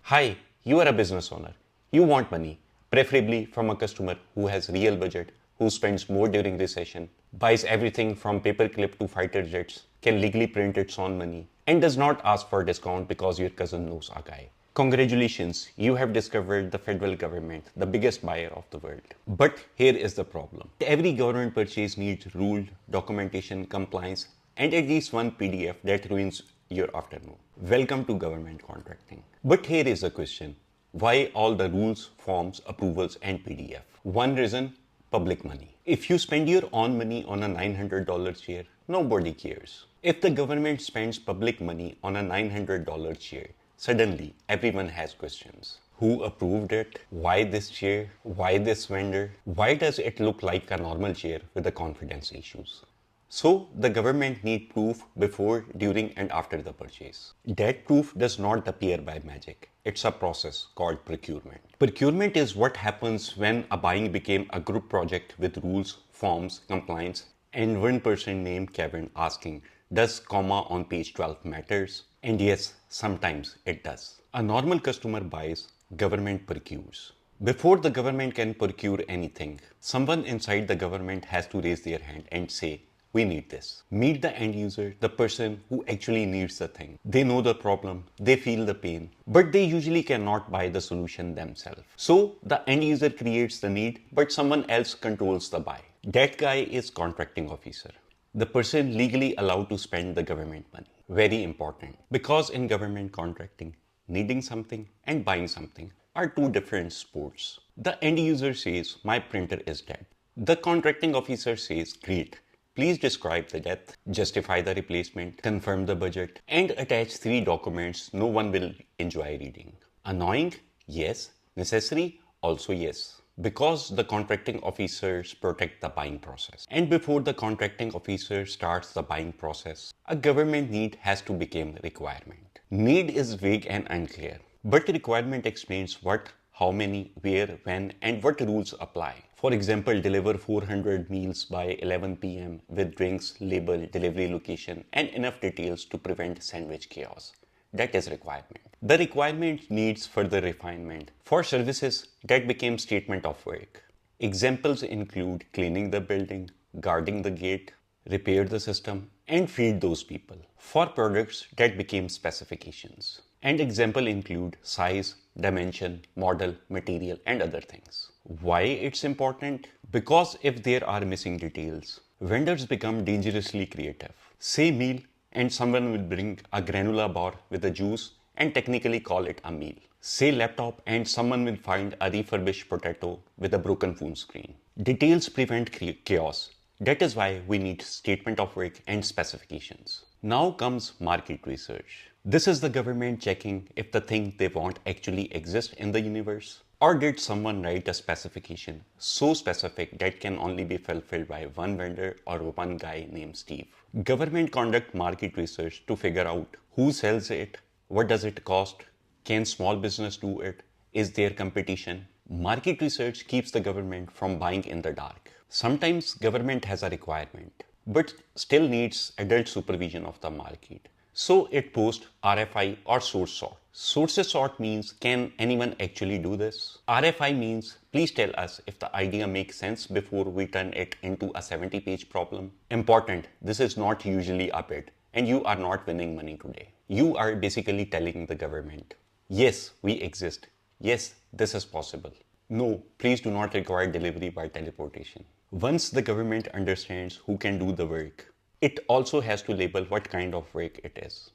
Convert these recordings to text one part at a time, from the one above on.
Hi, you are a business owner. You want money, preferably from a customer who has real budget, who spends more during recession, buys everything from paperclip to fighter jets, can legally print its own money, and does not ask for a discount because your cousin knows a guy. Congratulations, you have discovered the federal government, the biggest buyer of the world. But here is the problem. Every government purchase needs rule, documentation, compliance, and at least one PDF that ruins your afternoon. Welcome to government contracting. But here is the question. Why all the rules, forms, approvals and PDF? One reason, public money. If you spend your own money on a $900 chair, nobody cares. If the government spends public money on a $900 chair, suddenly everyone has questions. Who approved it? Why this chair? Why this vendor? Why does it look like a normal chair with the confidence issues? So the government needs proof before, during and after the purchase. That proof does not appear by magic. It's a process called procurement. Procurement is what happens when a buying became a group project with rules, forms, compliance, and one person named Kevin asking, does comma on page 12 matters? And yes, sometimes it does. A normal customer buys, government procures. Before the government can procure anything, someone inside the government has to raise their hand and say, we need this. Meet the end user, the person who actually needs the thing. They know the problem, they feel the pain, but they usually cannot buy the solution themselves. So the end user creates the need, but someone else controls the buy. That guy is contracting officer. The person legally allowed to spend the government money. Very important. Because in government contracting, needing something and buying something are two different sports. The end user says, my printer is dead. The contracting officer says, great. Please describe the death, justify the replacement, confirm the budget, and attach 3 documents no one will enjoy reading. Annoying? Yes. Necessary? Also yes. Because the contracting officers protect the buying process. And before the contracting officer starts the buying process, a government need has to become a requirement. Need is vague and unclear, but requirement explains what, how many, where, when, and what rules apply. For example, deliver 400 meals by 11 p.m. with drinks, label, delivery location, and enough details to prevent sandwich chaos. That is requirement. The requirement needs further refinement. For services, that became statement of work. Examples include cleaning the building, guarding the gate, repair the system, and feed those people. For products, that became specifications. And examples include size, dimension, model, material, and other things. Why it's important? Because if there are missing details, vendors become dangerously creative. Say meal and someone will bring a granola bar with a juice and technically call it a meal. Say laptop and someone will find a refurbished potato with a broken phone screen. Details prevent chaos. That is why we need statement of work and specifications. Now comes market research. This is the government checking if the thing they want actually exists in the universe. Or did someone write a specification so specific that can only be fulfilled by one vendor or one guy named Steve? Government conduct market research to figure out who sells it, what does it cost, can small business do it, is there competition? Market research keeps the government from buying in the dark. Sometimes government has a requirement, but still needs adult supervision of the market. So it posts RFI or source sort. Sources sort means, can anyone actually do this? RFI means, please tell us if the idea makes sense before we turn it into a 70-page problem. Important, this is not usually a bid, and you are not winning money today. You are basically telling the government, yes, we exist. Yes, this is possible. No, please do not require delivery by teleportation. Once the government understands who can do the work, it also has to label what kind of work it is.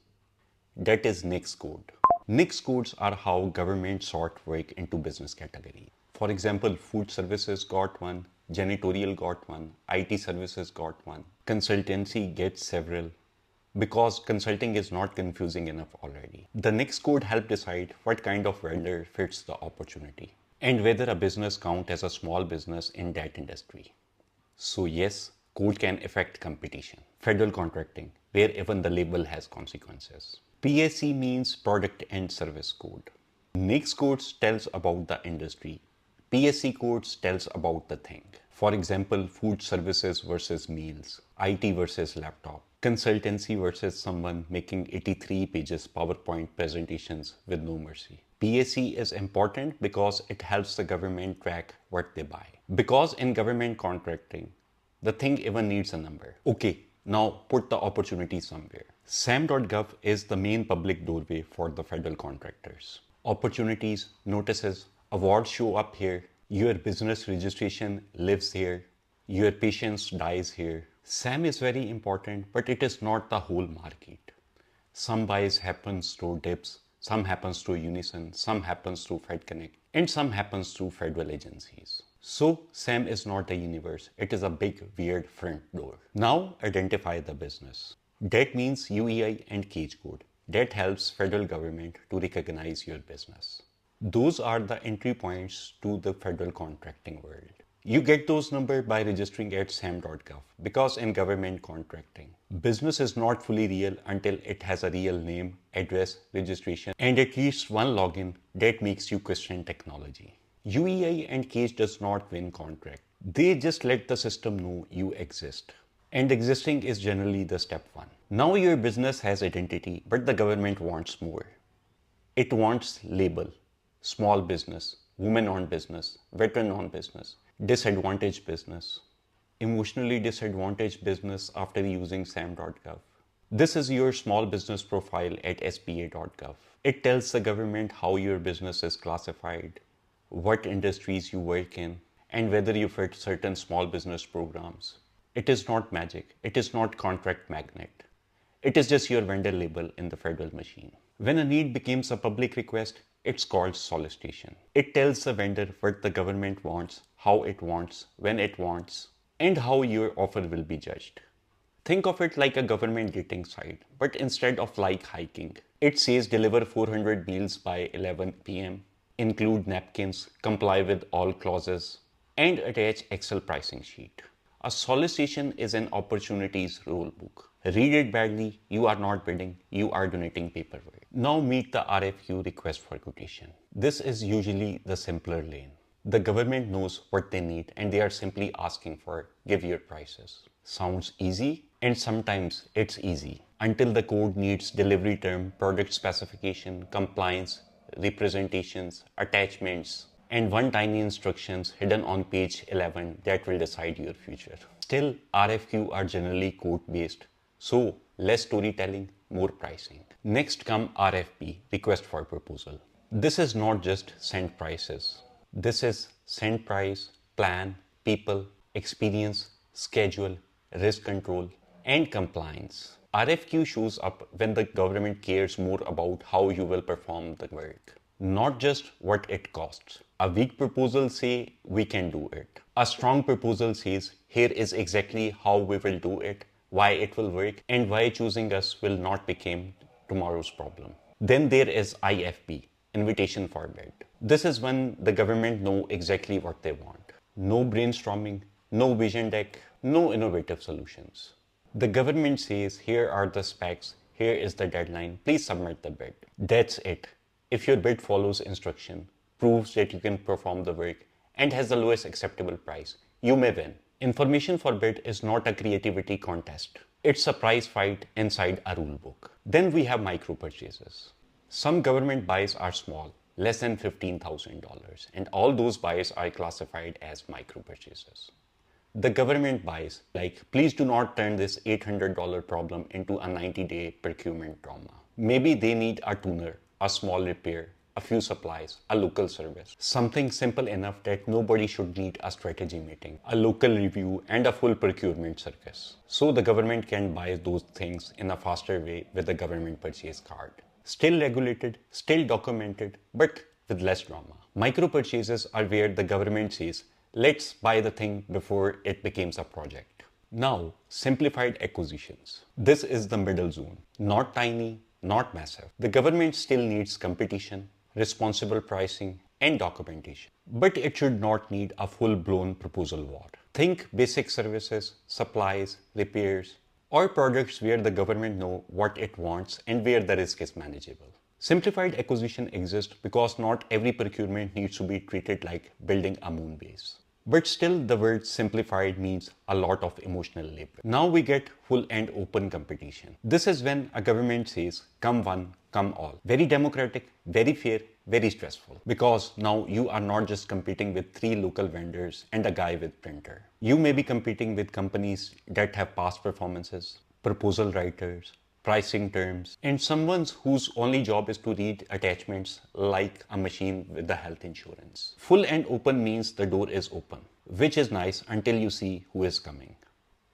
That is NAICS code. NAICS codes are how government sort work into business categories. For example, food services got one, janitorial got one, IT services got one, consultancy gets several, because consulting is not confusing enough already. The NAICS code helps decide what kind of vendor fits the opportunity and whether a business counts as a small business in that industry. So yes, code can affect competition. Federal contracting, where even the label has consequences. PSC means product and service code. NAICS codes tells about the industry. PSC codes tells about the thing. For example, food services versus meals, IT versus laptop, consultancy versus someone making 83 pages PowerPoint presentations with no mercy. PSC is important because it helps the government track what they buy. Because in government contracting, the thing even needs a number. Okay, now put the opportunity somewhere. SAM.gov is the main public doorway for the federal contractors. Opportunities, notices, awards show up here. Your business registration lives here. Your patience dies here. SAM is very important, but it is not the whole market. Some buys happens through DIPS, some happens through Unison, some happens through FedConnect, and some happens through federal agencies. So SAM is not a universe, it is a big weird front door. Now identify the business. That means UEI and CAGE code. That helps federal government to recognize your business. Those are the entry points to the federal contracting world. You get those numbers by registering at SAM.gov because in government contracting, business is not fully real until it has a real name, address, registration, and at least one login that makes you question technology. UEI and CAGE does not win contract. They just let the system know you exist. And existing is generally the step one. Now your business has identity, but the government wants more. It wants label, small business, women-owned business, veteran-owned business, disadvantaged business, emotionally disadvantaged business after using SAM.gov. This is your small business profile at SPA.gov. It tells the government how your business is classified, what industries you work in, and whether you fit certain small business programs. It is not magic. It is not contract magnet. It is just your vendor label in the federal machine. When a need becomes a public request, it's called solicitation. It tells the vendor what the government wants, how it wants, when it wants, and how your offer will be judged. Think of it like a government dating site, but instead of like hiking, it says deliver 400 meals by 11 p.m., include napkins, comply with all clauses, and attach Excel pricing sheet. A solicitation is an opportunities rule book. Read it badly, you are not bidding, you are donating paperwork. Now meet the RFQ request for quotation. This is usually the simpler lane. The government knows what they need and they are simply asking for give your prices. Sounds easy, and sometimes it's easy until the code needs delivery term, product specification, compliance, representations, attachments, and one tiny instructions hidden on page 11 that will decide your future. Still, RFQ are generally code-based, so less storytelling, more pricing. Next come RFP, request for proposal. This is not just send prices. This is send price, plan, people, experience, schedule, risk control, and compliance. RFQ shows up when the government cares more about how you will perform the work, not just what it costs. A weak proposal says we can do it. A strong proposal says here is exactly how we will do it, why it will work, and why choosing us will not become tomorrow's problem. Then there is IFB, invitation for bid. This is when the government know exactly what they want. No brainstorming, no vision deck, no innovative solutions. The government says here are the specs, here is the deadline, please submit the bid. That's it. If your bid follows instruction, proves that you can perform the work, and has the lowest acceptable price, you may win. Information for bid is not a creativity contest. It's a price fight inside a rule book. Then we have micro purchases. Some government buys are small, less than $15,000, and all those buys are classified as micro purchases. The government buys, like please do not turn this $800 problem into a 90-day procurement drama. Maybe they need a tuner, a small repair, a few supplies, a local service. Something simple enough that nobody should need a strategy meeting, a local review, and a full procurement circus. So the government can buy those things in a faster way with the government purchase card. Still regulated, still documented, but with less drama. Micro purchases are where the government says, let's buy the thing before it becomes a project. Now, simplified acquisitions. This is the middle zone. Not tiny, not massive. The government still needs competition, responsible pricing, and documentation. But it should not need a full-blown proposal war. Think basic services, supplies, repairs, or products where the government knows what it wants and where the risk is manageable. Simplified acquisition exists because not every procurement needs to be treated like building a moon base. But still, the word simplified means a lot of emotional labor. Now we get full and open competition. This is when a government says, come one, come all. Very democratic, very fair, very stressful. Because now you are not just competing with 3 local vendors and a guy with printer. You may be competing with companies that have past performances, proposal writers, pricing terms, and someone whose only job is to read attachments like a machine with the health insurance. Full and open means the door is open, which is nice until you see who is coming.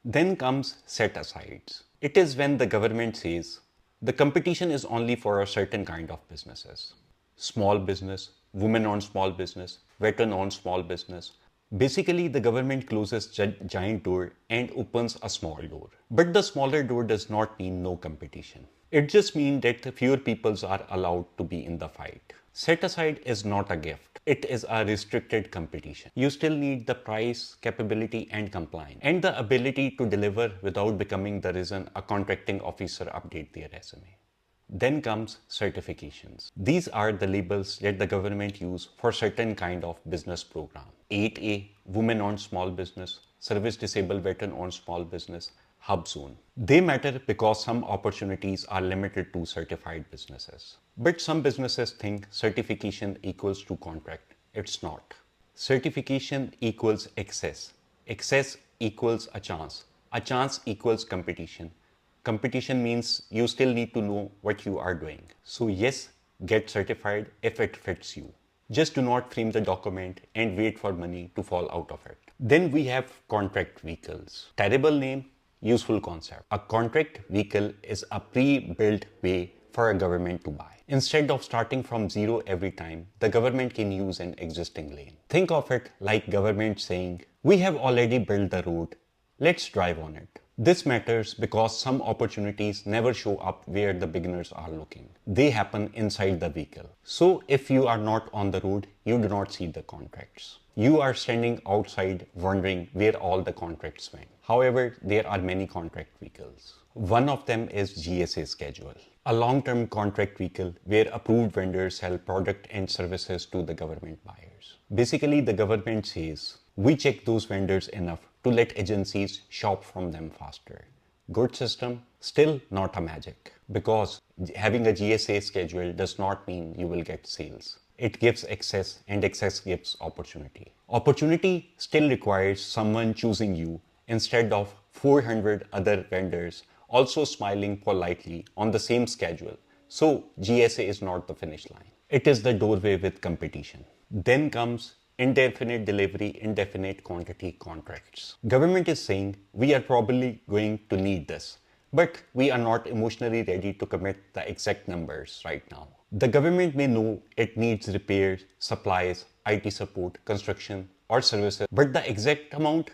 Then comes set-asides. It is when the government says, the competition is only for a certain kind of businesses. Small business, women-owned small business, veteran-owned small business. Basically, the government closes giant door and opens a small door. But the smaller door does not mean no competition. It just means that fewer people are allowed to be in the fight. Set aside is not a gift. It is a restricted competition. You still need the price, capability, and compliance, and the ability to deliver without becoming the reason a contracting officer updates their resume. Then comes certifications. These are the labels that the government use for certain kind of business program. 8A, women-owned small business, service disabled veteran-owned small business, hub zone. They matter because some opportunities are limited to certified businesses. But some businesses think certification equals to contract. It's not. Certification equals access. Access equals a chance. A chance equals competition. Competition means you still need to know what you are doing. So yes, get certified if it fits you. Just do not frame the document and wait for money to fall out of it. Then we have contract vehicles. Terrible name, useful concept. A contract vehicle is a pre-built way for a government to buy. Instead of starting from zero every time, the government can use an existing lane. Think of it like government saying, we have already built the road, let's drive on it. This matters because some opportunities never show up where the beginners are looking. They happen inside the vehicle. So if you are not on the road, you do not see the contracts. You are standing outside wondering where all the contracts went. However, there are many contract vehicles. One of them is GSA Schedule, a long-term contract vehicle where approved vendors sell product and services to the government buyers. Basically, the government says, we check those vendors enough to let agencies shop from them faster. Good system, still not a magic. Because having a GSA schedule does not mean you will get sales. It gives access and access gives opportunity. Opportunity still requires someone choosing you instead of 400 other vendors also smiling politely on the same schedule. So GSA is not the finish line. It is the doorway with competition. Then comes indefinite delivery, indefinite quantity contracts. Government is saying we are probably going to need this, but we are not emotionally ready to commit the exact numbers right now. The government may know it needs repairs, supplies, IT support, construction, or services, but the exact amount,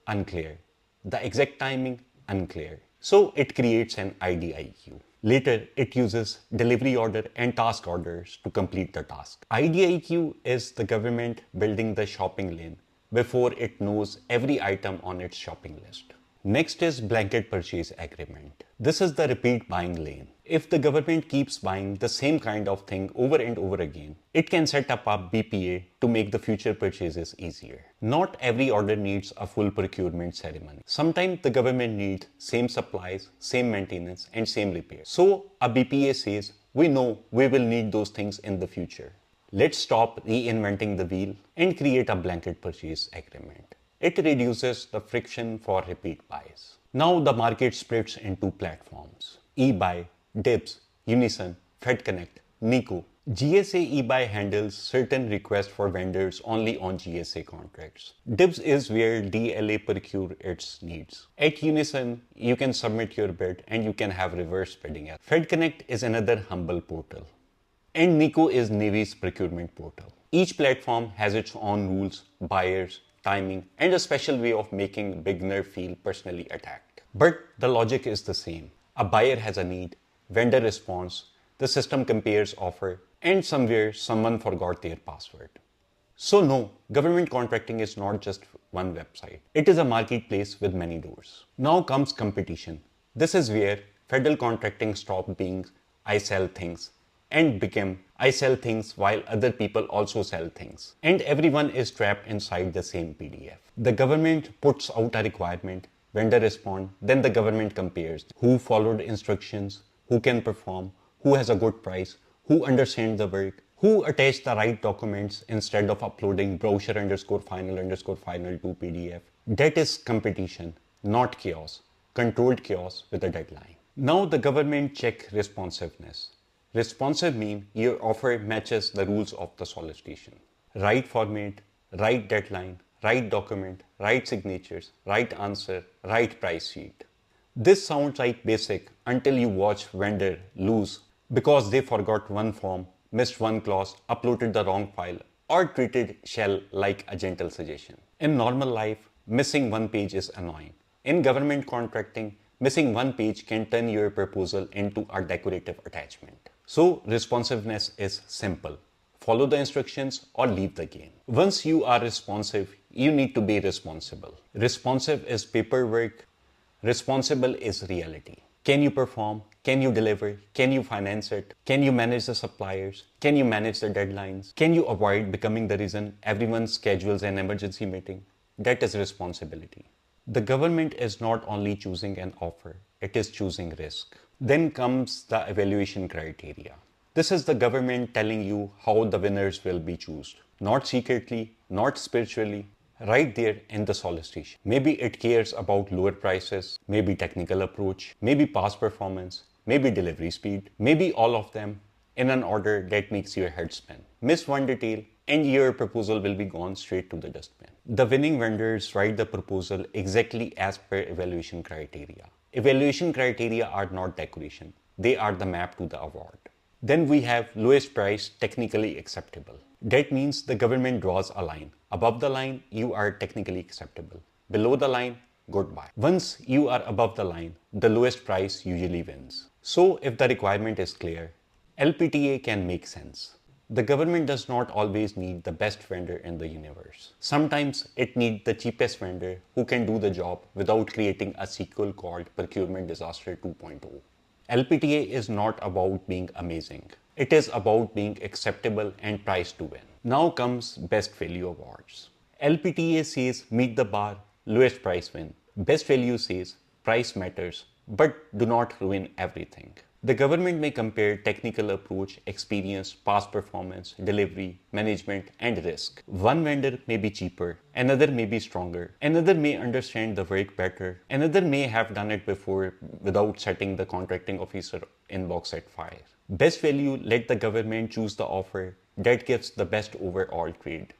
unclear. The exact timing, unclear. So it creates an IDIQ. Later, it uses delivery order and task orders to complete the task. IDIQ is the government building the shopping lane before it knows every item on its shopping list. Next is blanket purchase agreement. This is the repeat buying lane. If the government keeps buying the same kind of thing over and over again, it can set up a BPA to make the future purchases easier. Not every order needs a full procurement ceremony. Sometimes the government needs same supplies, same maintenance, and same repairs. So a BPA says, we know we will need those things in the future. Let's stop reinventing the wheel and create a blanket purchase agreement. It reduces the friction for repeat buys. Now the market splits into platforms. eBuy, Dibs, Unison, FedConnect, NAICS. GSA eBuy handles certain requests for vendors only on GSA contracts. Dibs is where DLA procure its needs. At Unison, you can submit your bid and you can have reverse bidding. FedConnect is another humble portal. And NAICS is Navy's procurement portal. Each platform has its own rules, buyers, timing, and a special way of making beginner feel personally attacked. But the logic is the same. A buyer has a need, vendor responds, the system compares offer, and somewhere someone forgot their password. So no, government contracting is not just one website. It is a marketplace with many doors. Now comes competition. This is where federal contracting stopped being I sell things and became I sell things while other people also sell things. And everyone is trapped inside the same PDF. The government puts out a requirement, vendor responds, then the government compares who followed instructions, who can perform, who has a good price, who understands the work, who attached the right documents instead of uploading brochure_final_final to PDF. That is competition, not chaos. Controlled chaos with a deadline. Now the government check responsiveness. Responsive means your offer matches the rules of the solicitation. Right format, right deadline, right document, right signatures, right answer, right price sheet. This sounds like basic until you watch vendor lose because they forgot one form, missed one clause, uploaded the wrong file, or treated shall like a gentle suggestion. In normal life, missing one page is annoying. In government contracting, missing one page can turn your proposal into a decorative attachment. So responsiveness is simple. Follow the instructions or leave the game. Once you are responsive, you need to be responsible. Responsive is paperwork. Responsible is reality. Can you perform? Can you deliver? Can you finance it? Can you manage the suppliers? Can you manage the deadlines? Can you avoid becoming the reason everyone schedules an emergency meeting? That is responsibility. The government is not only choosing an offer, it is choosing risk. Then comes the evaluation criteria. This is the government telling you how the winners will be chosen. Not secretly, not spiritually, right there in the solicitation. Maybe it cares about lower prices, maybe technical approach, maybe past performance, maybe delivery speed, maybe all of them in an order that makes your head spin. Miss one detail and your proposal will be gone straight to the dustbin. The winning vendors write the proposal exactly as per evaluation criteria. Evaluation criteria are not decoration. They are the map to the award. Then we have lowest price technically acceptable. That means the government draws a line. Above the line, you are technically acceptable. Below the line, goodbye. Once you are above the line, the lowest price usually wins. So if the requirement is clear, LPTA can make sense. The government does not always need the best vendor in the universe. Sometimes it needs the cheapest vendor who can do the job without creating a sequel called Procurement Disaster 2.0. LPTA is not about being amazing. It is about being acceptable and priced to win. Now comes Best Value Awards. LPTA says meet the bar, lowest price win. Best Value says price matters, but do not ruin everything. The government may compare technical approach, experience, past performance, delivery, management, and risk. One vendor may be cheaper, another may be stronger, another may understand the work better, another may have done it before without setting the contracting officer inbox at fire. Best Value let the government choose the offer that gives the best overall trade.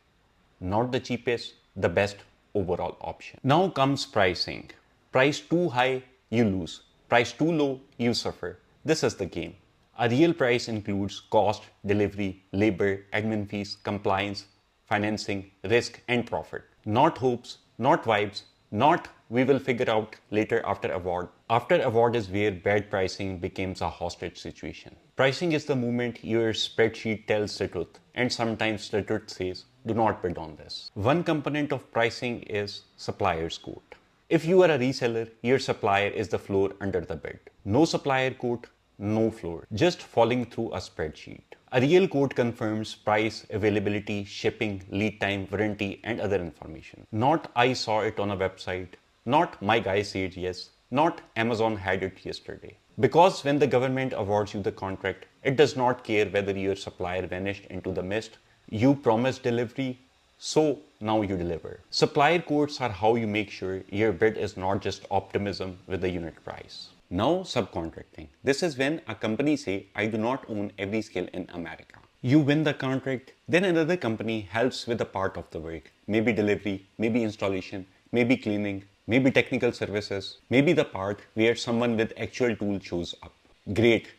Not the cheapest, the best overall option. Now comes pricing. Price too high, you lose. Price too low, you suffer. This is the game. A real price includes cost, delivery, labor, admin fees, compliance, financing, risk, and profit. Not hopes, not vibes, not we will figure out later after award. After award is where bad pricing becomes a hostage situation. Pricing is the moment your spreadsheet tells the truth, and sometimes the truth says, do not bid on this. One component of pricing is supplier's quote. If you are a reseller, your supplier is the floor under the bid. No supplier quote, no floor, just falling through a spreadsheet. A real quote confirms price, availability, shipping, lead time, warranty, and other information. Not I saw it on a website, not my guy said yes, not Amazon had it yesterday. Because when the government awards you the contract, it does not care whether your supplier vanished into the mist. You promised delivery, so now you deliver. Supplier quotes are how you make sure your bid is not just optimism with the unit price. Now subcontracting. This is when a company say, I do not own every skill in America. You win the contract, then another company helps with a part of the work. Maybe delivery, maybe installation, maybe cleaning, maybe technical services, maybe the part where someone with actual tool shows up. Great,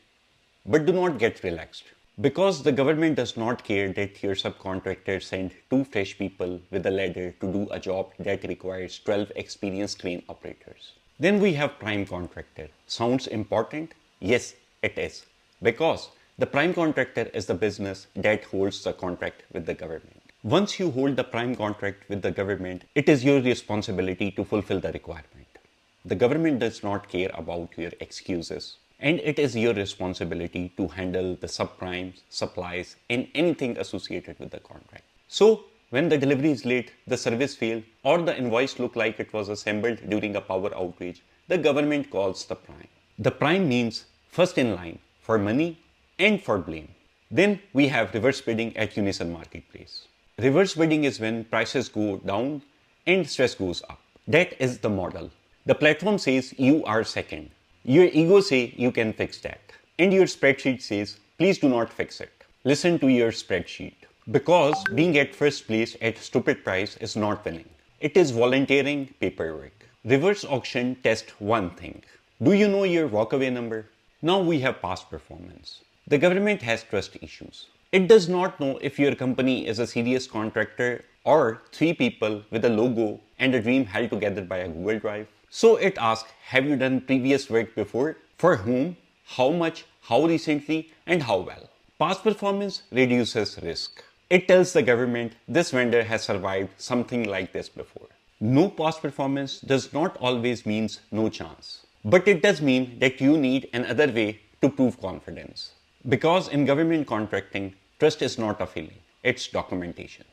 but do not get relaxed. Because the government does not care that your subcontractor sent 2 fresh people with a ladder to do a job that requires 12 experienced crane operators. Then we have prime contractor. Sounds important? Yes, it is. Because the prime contractor is the business that holds the contract with the government. Once you hold the prime contract with the government, it is your responsibility to fulfill the requirement. The government does not care about your excuses. And it is your responsibility to handle the subprimes, supplies, and anything associated with the contract. So, when the delivery is late, the service failed, or the invoice looked like it was assembled during a power outage, the government calls the prime. The prime means first in line for money, and for blame. Then we have reverse bidding at Unison Marketplace. Reverse bidding is when prices go down and stress goes up. That is the model. The platform says you are second. Your ego says you can fix that. And your spreadsheet says, please do not fix it. Listen to your spreadsheet. Because being at first place at stupid price is not winning. It is volunteering paperwork. Reverse auction tests one thing. Do you know your walkaway number? Now we have past performance. The government has trust issues. It does not know if your company is a serious contractor or three people with a logo and a dream held together by a Google Drive. So it asks, have you done previous work before? For whom? How much? How recently? And how well? Past performance reduces risk. It tells the government this vendor has survived something like this before. No past performance does not always means no chance. But it does mean that you need another way to prove confidence. Because in government contracting, trust is not a feeling, it's documentation.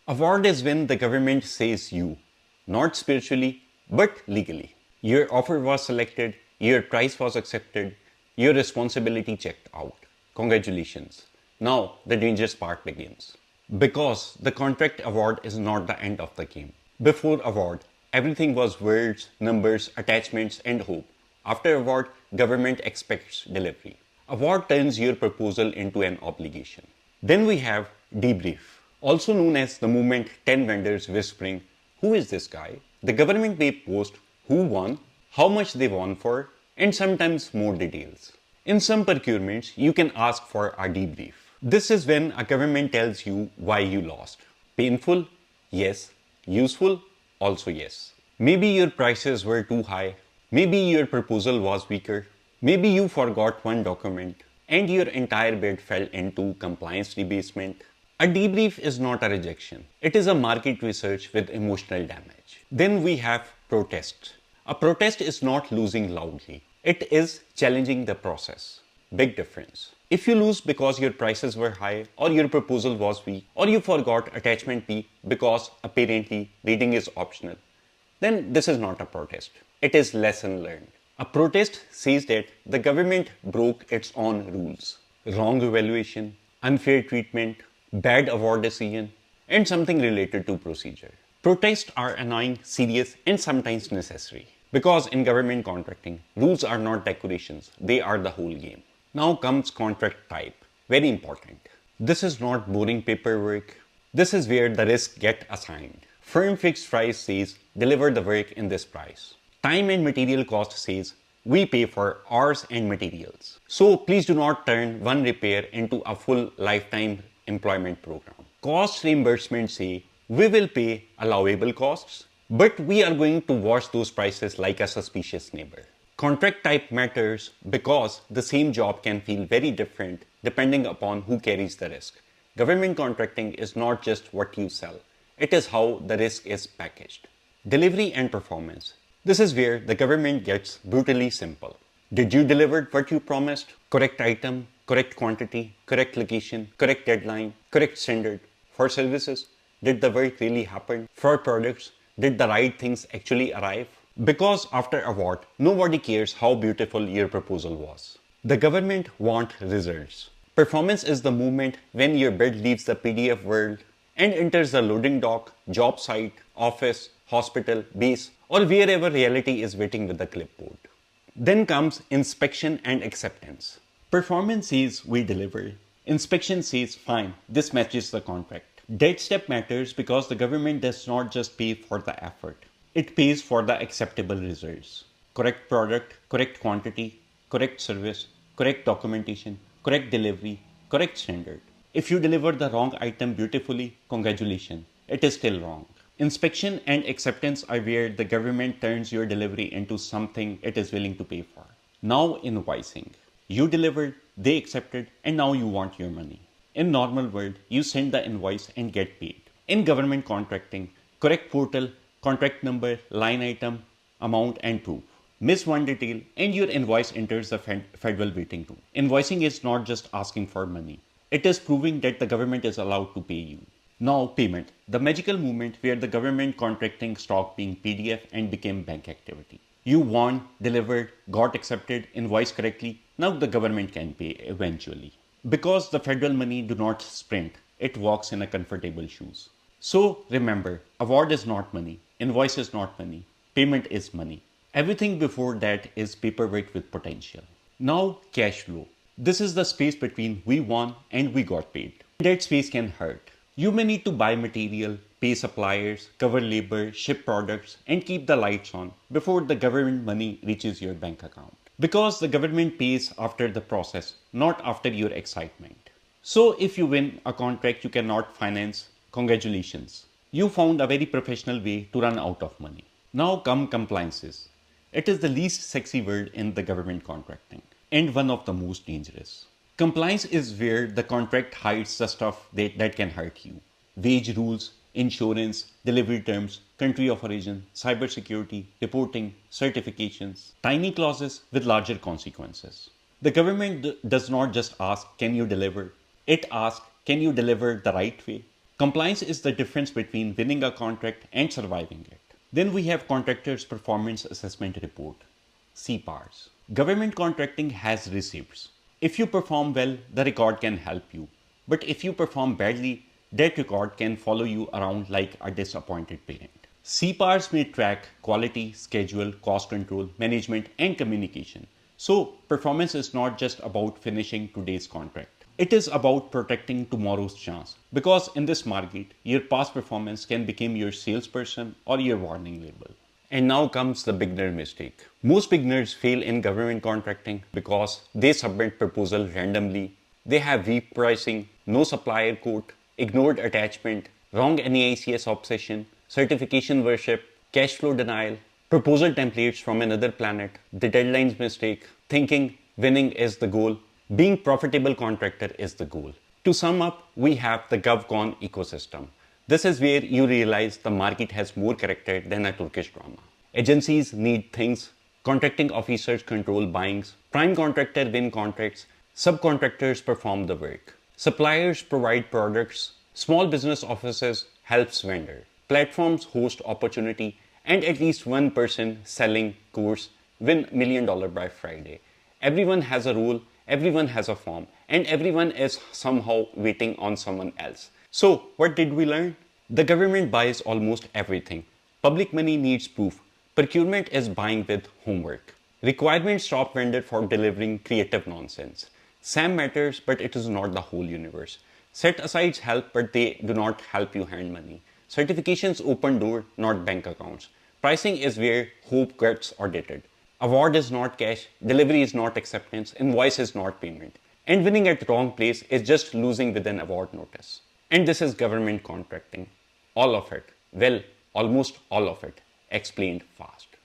Award is when the government says you, not spiritually, but legally. Your offer was selected, your price was accepted, your responsibility checked out. Congratulations. Now the dangerous part begins. Because the contract award is not the end of the game. Before award, everything was words, numbers, attachments, and hope. After award, government expects delivery. Award turns your proposal into an obligation. Then we have debrief, also known as the moment 10 vendors whispering, who is this guy? The government may post who won, how much they won for, and sometimes more details. In some procurements, you can ask for a debrief. This is when a government tells you why you lost. Painful? Yes. Useful? Also yes. Maybe your prices were too high. Maybe your proposal was weaker. Maybe you forgot one document and your entire bid fell into compliance debasement. A debrief is not a rejection. It is a market research with emotional damage. Then we have protests. A protest is not losing loudly. It is challenging the process. Big difference. If you lose because your prices were high or your proposal was weak or you forgot attachment B because apparently reading is optional, then this is not a protest. It is lesson learned. A protest says that the government broke its own rules. Wrong evaluation, unfair treatment, bad award decision, and something related to procedure. Protests are annoying, serious, and sometimes necessary. Because in government contracting, rules are not decorations, they are the whole game. Now comes contract type. Very important. This is not boring paperwork. This is where the risks get assigned. Firm fixed price says, deliver the work in this price. Time and material cost says, we pay for hours and materials. So please do not turn one repair into a full lifetime employment program. Cost reimbursement say, we will pay allowable costs, but we are going to watch those prices like a suspicious neighbor. Contract type matters because the same job can feel very different depending upon who carries the risk. Government contracting is not just what you sell, it is how the risk is packaged. Delivery and performance. This is where the government gets brutally simple. Did you deliver what you promised? Correct item, correct quantity, correct location, correct deadline, correct standard. For services, did the work really happen? For products, did the right things actually arrive? Because after award, nobody cares how beautiful your proposal was. The government wants results. Performance is the moment when your bid leaves the PDF world and enters the loading dock, job site, office, hospital, base, or wherever reality is waiting with the clipboard. Then comes inspection and acceptance. Performance says we deliver. Inspection says fine, this matches the contract. That step matters because the government does not just pay for the effort. It pays for the acceptable results. Correct product, correct quantity, correct service, correct documentation, correct delivery, correct standard. If you deliver the wrong item beautifully, congratulations, it is still wrong. Inspection and acceptance are where the government turns your delivery into something it is willing to pay for. Now invoicing. You delivered, they accepted, and now you want your money. In normal world, you send the invoice and get paid. In government contracting, correct portal, contract number, line item, amount and proof. Miss one detail and your invoice enters the federal waiting room. Invoicing is not just asking for money. It is proving that the government is allowed to pay you. Now payment, the magical moment where the government contracting stopped being PDF and became bank activity. You won, delivered, got accepted, invoiced correctly. Now the government can pay eventually. Because the federal money do not sprint, it walks in a comfortable shoes. So remember, award is not money, invoice is not money, payment is money. Everything before that is paperwork with potential. Now cash flow. This is the space between we won and we got paid. That space can hurt. You may need to buy material, pay suppliers, cover labor, ship products, and keep the lights on before the government money reaches your bank account. Because the government pays after the process, not after your excitement. So if you win a contract you cannot finance, congratulations. You found a very professional way to run out of money. Now come compliances. It is the least sexy word in the government contracting and one of the most dangerous. Compliance is where the contract hides the stuff that can hurt you. Wage rules, insurance, delivery terms, country of origin, cybersecurity, reporting, certifications, tiny clauses with larger consequences. The government does not just ask, can you deliver? It asks, can you deliver the right way? Compliance is the difference between winning a contract and surviving it. Then we have Contractors Performance Assessment Report, CPARS. Government contracting has receipts. If you perform well, the record can help you. But if you perform badly, that record can follow you around like a disappointed parent. CPARS may track quality, schedule, cost control, management, and communication. So, performance is not just about finishing today's contract. It is about protecting tomorrow's chance. Because in this market, your past performance can become your salesperson or your warning label. And now comes the beginner mistake. Most beginners fail in government contracting because they submit proposal randomly. They have weak pricing, no supplier quote, ignored attachment, wrong NAICS obsession, certification worship, cash flow denial, proposal templates from another planet, the deadlines mistake, thinking winning is the goal, being profitable contractor is the goal. To sum up, we have the GovCon ecosystem. This is where you realize the market has more character than a Turkish drama. Agencies need things, contracting officers control buyings, prime contractor win contracts, subcontractors perform the work. Suppliers provide products, small business offices helps vendor, platforms host opportunity, and at least one person selling course win $1 million by Friday. Everyone has a role, everyone has a form, and everyone is somehow waiting on someone else. So what did we learn? The government buys almost everything. Public money needs proof. Procurement is buying with homework. Requirements stop vendor for delivering creative nonsense. SAM matters, but it is not the whole universe. Set-asides help, but they do not help you hand money. Certifications open door, not bank accounts. Pricing is where hope gets audited. Award is not cash, delivery is not acceptance, invoice is not payment. And winning at the wrong place is just losing with an award notice. And this is government contracting. All of it. Well, almost all of it. Explained fast.